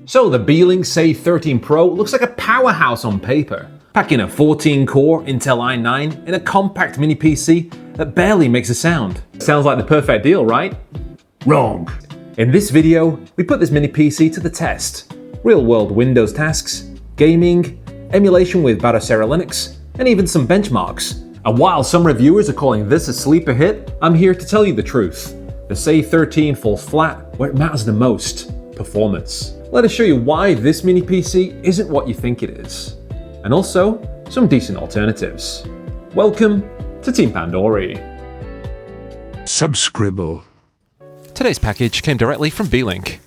So the Beelink SEi13 Pro looks like a powerhouse on paper, packing a 14-core Intel i9 in a compact mini PC that barely makes a sound. Sounds like the perfect deal, right? Wrong. In this video, we put this mini PC to the test. Real-world Windows tasks, gaming, emulation with Batocera Linux, and even some benchmarks. And while some reviewers are calling this a sleeper hit, I'm here to tell you the truth. The SEi13 falls flat where it matters the most: performance. Let us show you why this mini PC isn't what you think it is, and also some decent alternatives. Welcome to Team Pandori. Subscribble. Today's package came directly from Beelink.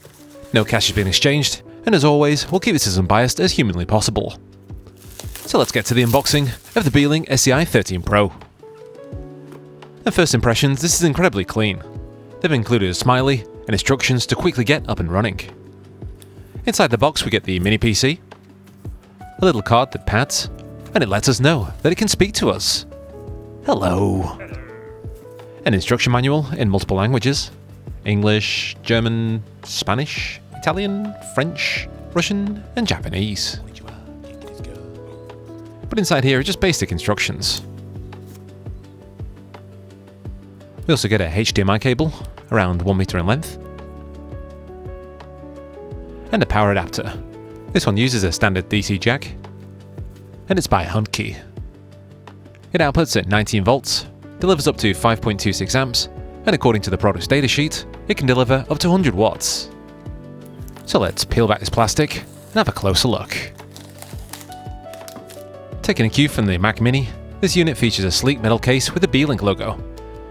No cash has been exchanged, and as always, we'll keep this as unbiased as humanly possible. So let's get to the unboxing of the Beelink SEi13 Pro. At first impressions, this is incredibly clean. They've included a smiley and instructions to quickly get up and running. Inside the box we get the mini PC, a little card that pads, and it lets us know that it can speak to us. Hello. An instruction manual in multiple languages: English, German, Spanish, Italian, French, Russian, and Japanese. But inside here are just basic instructions. We also get a HDMI cable around 1 meter in length, and a power adapter. This one uses a standard DC jack, and it's by Hundkey. It outputs at 19 volts, delivers up to 5.26 amps, and according to the product's datasheet, it can deliver up to 100 watts. So let's peel back this plastic and have a closer look. Taking a cue from the Mac Mini, this unit features a sleek metal case with a Beelink logo.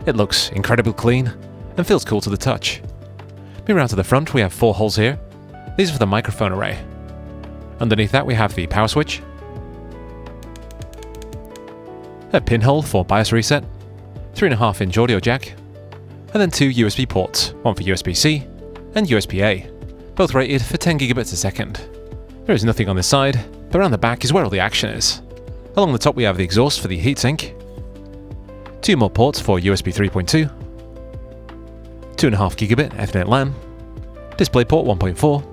It looks incredibly clean and feels cool to the touch. Moving around to the front, we have 4 holes here. These are for the microphone array. Underneath that we have the power switch, a pinhole for BIOS reset, 3.5-inch audio jack, and then 2 USB ports, one for USB-C and USB-A, both rated for 10 gigabits a second. There is nothing on this side, but around the back is where all the action is. Along the top we have the exhaust for the heatsink, 2 more ports for USB 3.2, 2.5 gigabit Ethernet LAN, DisplayPort 1.4,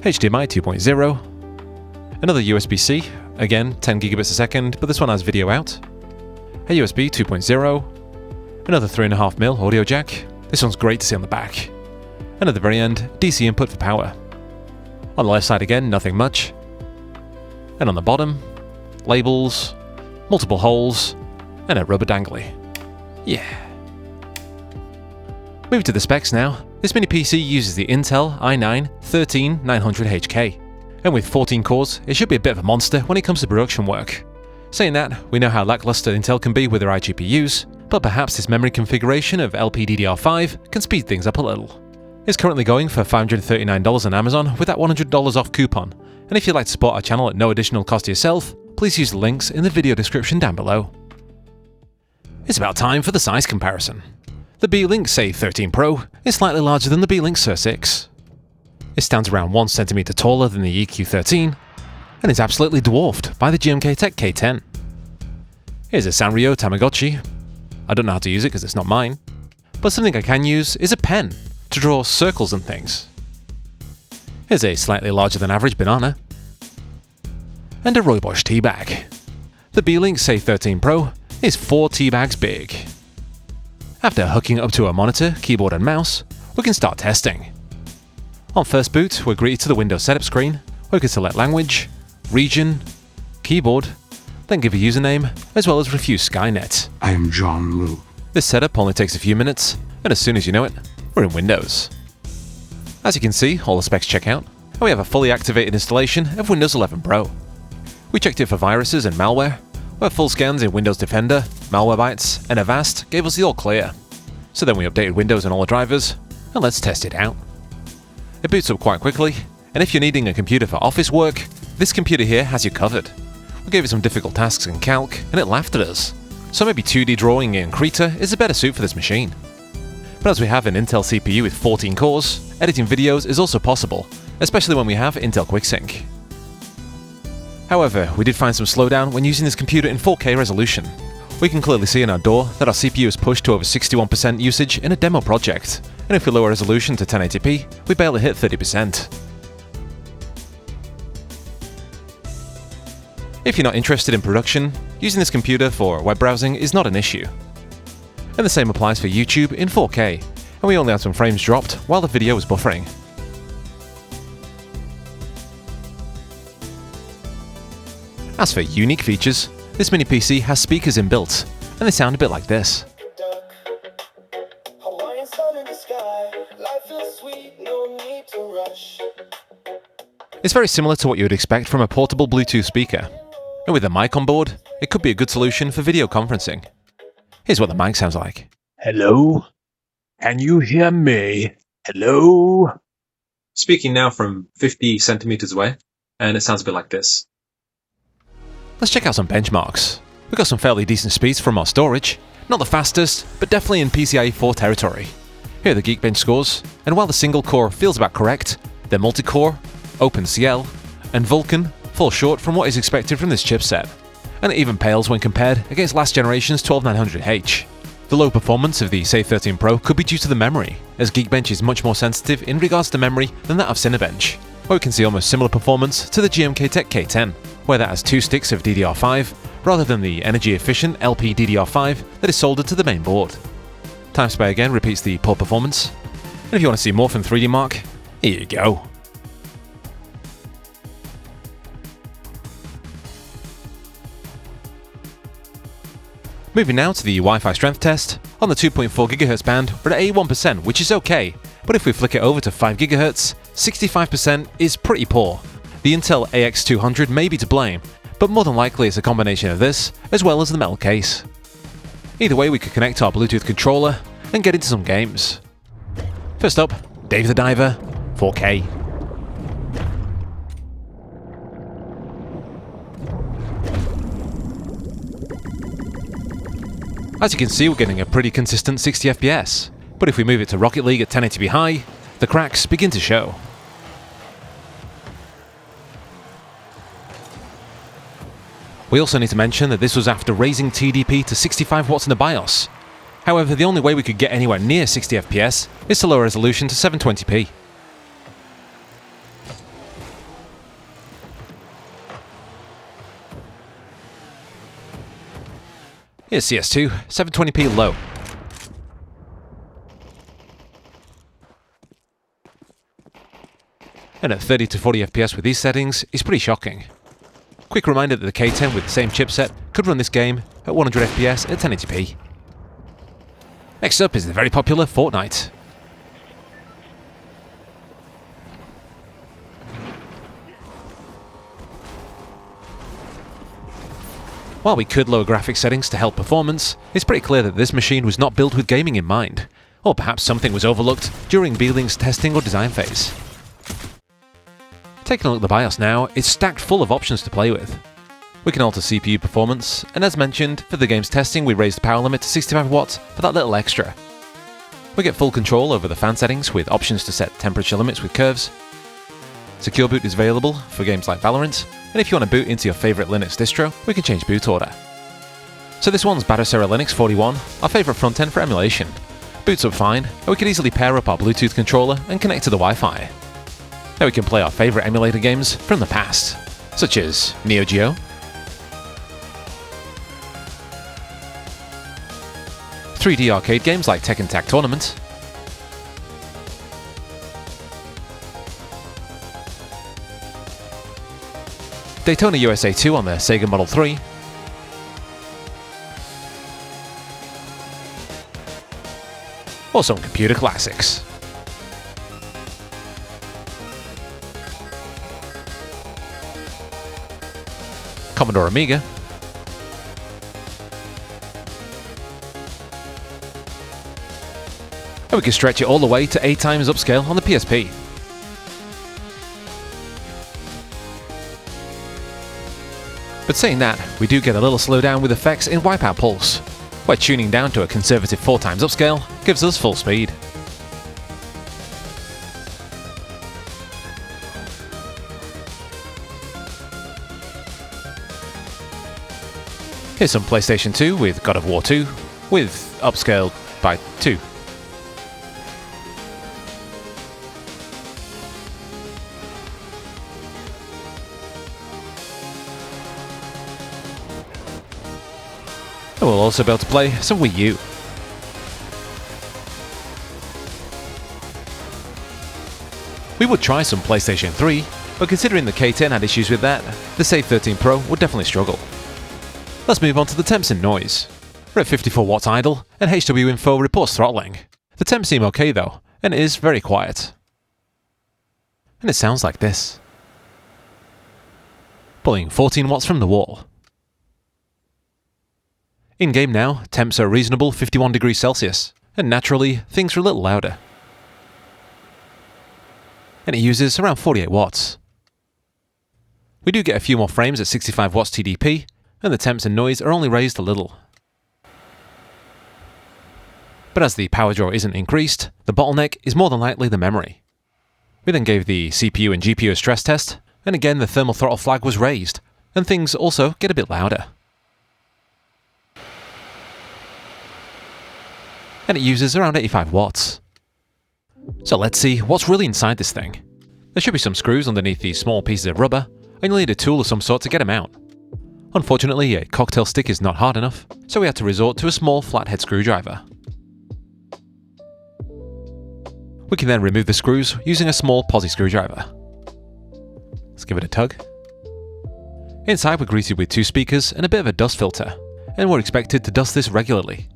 HDMI 2.0, another USB-C, again 10 gigabits a second, but this one has video out, a USB 2.0, another 3.5mm audio jack. This one's great to see on the back, and at the very end, DC input for power. On the left side again, nothing much, and on the bottom, labels, multiple holes, and a rubber dangly. Yeah. Moving to the specs now, this mini PC uses the Intel i9-13900HK, and with 14 cores, it should be a bit of a monster when it comes to production work. Saying that, we know how lackluster Intel can be with their iGPUs, but perhaps this memory configuration of LPDDR5 can speed things up a little. It's currently going for $539 on Amazon with that $100 off coupon, and if you'd like to support our channel at no additional cost to yourself, please use the links in the video description down below. It's about time for the size comparison. The Beelink SEi13 Pro is slightly larger than the Beelink SEi6. It stands around 1 cm taller than the EQ13, and is absolutely dwarfed by the GMK Tech K10. Here's a Sanrio Tamagotchi. I don't know how to use it because it's not mine, but something I can use is a pen to draw circles and things. Here's a slightly larger than average banana, and a Rooibos tea bag. The Beelink SEi13 Pro is 4 tea bags big. After hooking up to a monitor, keyboard and mouse, we can start testing. On first boot, we're greeted to the Windows setup screen, where we can select language, region, keyboard, then give a username, as well as refuse Skynet. I am John Lou. This setup only takes a few minutes, and as soon as you know it, we're in Windows. As you can see, all the specs check out, and we have a fully activated installation of Windows 11 Pro. We checked it for viruses and malware, where full scans in Windows Defender, Malwarebytes, and Avast gave us the all clear. So then we updated Windows and all the drivers, and let's test it out. It boots up quite quickly, and if you're needing a computer for office work, this computer here has you covered. We gave it some difficult tasks in Calc, and it laughed at us. So maybe 2D drawing in Krita is a better suit for this machine. But as we have an Intel CPU with 14 cores, editing videos is also possible, especially when we have Intel QuickSync. However, we did find some slowdown when using this computer in 4K resolution. We can clearly see in our door that our CPU is pushed to over 61% usage in a demo project, and if we lower resolution to 1080p, we barely hit 30%. If you're not interested in production, using this computer for web browsing is not an issue. And the same applies for YouTube in 4K, and we only had some frames dropped while the video was buffering. As for unique features, this mini PC has speakers inbuilt, and they sound a bit like this. It's very similar to what you would expect from a portable Bluetooth speaker, and with a mic on board, it could be a good solution for video conferencing. Here's what the mic sounds like. Hello? Can you hear me? Hello? Speaking now from 50 centimeters away, and it sounds a bit like this. Let's check out some benchmarks. We've got some fairly decent speeds from our storage, not the fastest, but definitely in PCIe 4 territory. Here are the Geekbench scores, and while the single core feels about correct, their multi-core, OpenCL, and Vulkan fall short from what is expected from this chipset, and it even pales when compared against last generation's 12900H. The low performance of the SEi13 Pro could be due to the memory, as Geekbench is much more sensitive in regards to memory than that of Cinebench, where we can see almost similar performance to the GMK Tech K10, where that has 2 sticks of DDR5, rather than the energy-efficient LP DDR5 that is soldered to the main board. TimeSpy again repeats the poor performance, and if you want to see more from 3D Mark, here you go. Moving now to the Wi-Fi strength test. On the 2.4 GHz band, we're at 81%, which is okay, but if we flick it over to 5 GHz, 65% is pretty poor. The Intel AX200 may be to blame, but more than likely it's a combination of this, as well as the metal case. Either way, we could connect to our Bluetooth controller and get into some games. First up, Dave the Diver, 4K. As you can see, we're getting a pretty consistent 60 FPS, but if we move it to Rocket League at 1080p high, the cracks begin to show. We also need to mention that this was after raising TDP to 65 watts in the BIOS. However, the only way we could get anywhere near 60 FPS is to lower resolution to 720p. Here's CS2, 720p low. And at 30 to 40 FPS with these settings is pretty shocking. Quick reminder that the K10 with the same chipset could run this game at 100 FPS at 1080p. Next up is the very popular Fortnite. While we could lower graphics settings to help performance, it's pretty clear that this machine was not built with gaming in mind, or perhaps something was overlooked during Beelink's testing or design phase. Taking a look at the BIOS now, it's stacked full of options to play with. We can alter CPU performance, and as mentioned, for the game's testing we raised the power limit to 65 watts for that little extra. We get full control over the fan settings with options to set temperature limits with curves. Secure boot is available for games like Valorant, and if you want to boot into your favourite Linux distro, we can change boot order. So this one's Batocera Linux 41, our favourite front end for emulation. Boots up fine, and we can easily pair up our Bluetooth controller and connect to the Wi-Fi. Now we can play our favourite emulator games from the past, such as Neo Geo, 3D arcade games like Tekken Tag Tournament, Daytona USA 2 on the Sega Model 3, or some computer classics. Commodore Amiga, and we can stretch it all the way to 8 times upscale on the PSP. But saying that, we do get a little slowdown with effects in Wipeout Pulse, where tuning down to a conservative 4 times upscale gives us full speed. Here's some PlayStation 2 with God of War 2, with upscale by 2. And we'll also be able to play some Wii-U. We would try some PlayStation 3, but considering the K10 had issues with that, the SEi13 Pro would definitely struggle. Let's move on to the temps and noise. We're at 54 watts idle, and HW Info reports throttling. The temps seem okay though, and it is very quiet. And it sounds like this. Pulling 14 watts from the wall. In-game now, temps are a reasonable 51 degrees Celsius, and naturally, things are a little louder. And it uses around 48 watts. We do get a few more frames at 65 watts TDP, and the temps and noise are only raised a little. But as the power draw isn't increased, the bottleneck is more than likely the memory. We then gave the CPU and GPU a stress test, and again the thermal throttle flag was raised, and things also get a bit louder. And it uses around 85 watts. So let's see what's really inside this thing. There should be some screws underneath these small pieces of rubber, and you'll need a tool of some sort to get them out. Unfortunately, a cocktail stick is not hard enough, so we had to resort to a small flathead screwdriver. We can then remove the screws using a small posi screwdriver. Let's give it a tug. Inside we're greeted with 2 speakers and a bit of a dust filter, and we're expected to dust this regularly.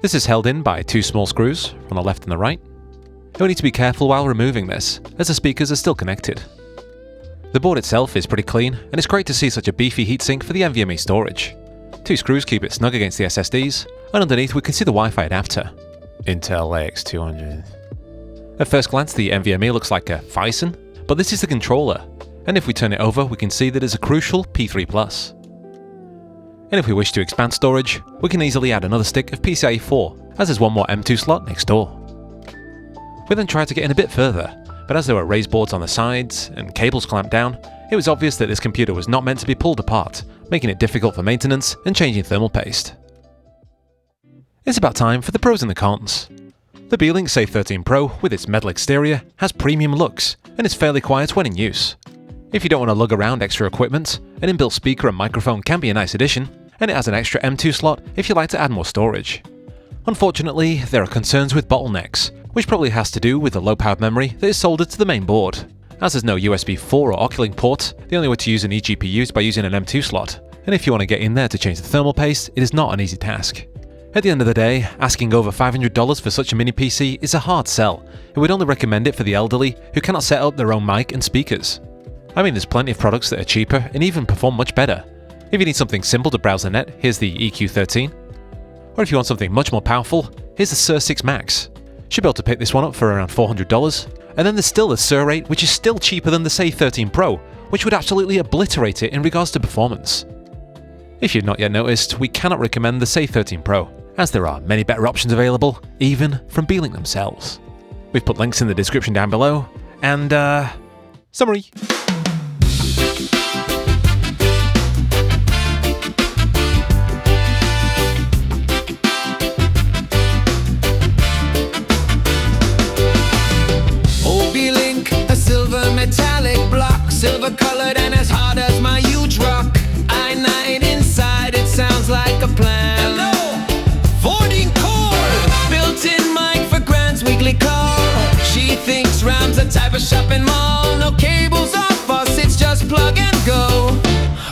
This is held in by 2 small screws from the left and the right. And we need to be careful while removing this, as the speakers are still connected. The board itself is pretty clean, and it's great to see such a beefy heatsink for the NVMe storage. 2 screws keep it snug against the SSDs, and underneath we can see the Wi-Fi adapter. Intel AX200. At first glance the NVMe looks like a Phison, but this is the controller, and if we turn it over we can see that it's a crucial P3+. And if we wish to expand storage, we can easily add another stick of PCIe 4, as there's one more M2 slot next door. We then tried to get in a bit further, but as there were raised boards on the sides and cables clamped down, it was obvious that this computer was not meant to be pulled apart, making it difficult for maintenance and changing thermal paste. It's about time for the pros and the cons. The Beelink SEi13 Pro, with its metal exterior, has premium looks, and is fairly quiet when in use. If you don't want to lug around extra equipment, an inbuilt speaker and microphone can be a nice addition, and it has an extra M2 slot if you like to add more storage. Unfortunately, there are concerns with bottlenecks, which probably has to do with the low-powered memory that is soldered to the main board. As there's no USB 4 or Occulink port, the only way to use an eGPU is by using an M2 slot, and if you want to get in there to change the thermal paste, it is not an easy task. At the end of the day, asking over $500 for such a mini PC is a hard sell, and we'd only recommend it for the elderly who cannot set up their own mic and speakers. I mean, there's plenty of products that are cheaper and even perform much better. If you need something simple to browse the net, here's the EQ13. Or if you want something much more powerful, here's the Ser 6 Max. Should be able to pick this one up for around $400. And then there's still the Ser 8, which is still cheaper than the SEi13 Pro, which would absolutely obliterate it in regards to performance. If you've not yet noticed, we cannot recommend the SEi13 Pro, as there are many better options available, even from Beelink themselves. We've put links in the description down below, and summary. Metallic block, silver colored and as hard as my huge rock. i9 inside, it sounds like a plan. Hello, 14 core, built-in mic for Grant's weekly call. She thinks RAM's a type of shopping mall. No cables or fuss, it's just plug and go.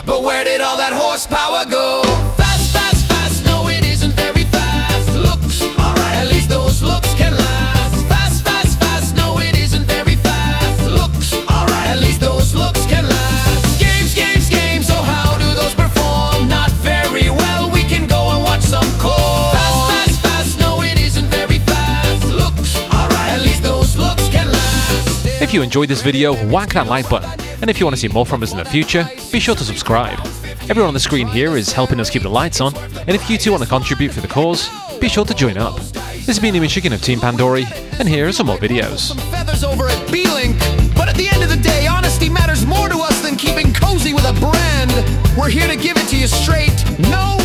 But where did all that horsepower go? Fast, fast, fast, no it isn't very fast. Looks, alright, at least those looks can last. Fast, fast, fast, no it isn't very fast. Looks, alright, at least those looks can last. Games, games, games, so how do those perform? Not very well, we can go and watch some core. Fast, fast, fast, no it isn't very fast. Looks, alright, at least those looks can last. If you enjoyed this video, whack that like button. And if you want to see more from us in the future, be sure to subscribe. Everyone on the screen here is helping us keep the lights on, and if you too want to contribute for the cause, be sure to join up. This has been Michigan of Team Pandori, and here are some more videos. Some feathers over at Beelink, but at the end of the day, honesty matters more to us than keeping cozy with a brand. We're here to give it to you straight, no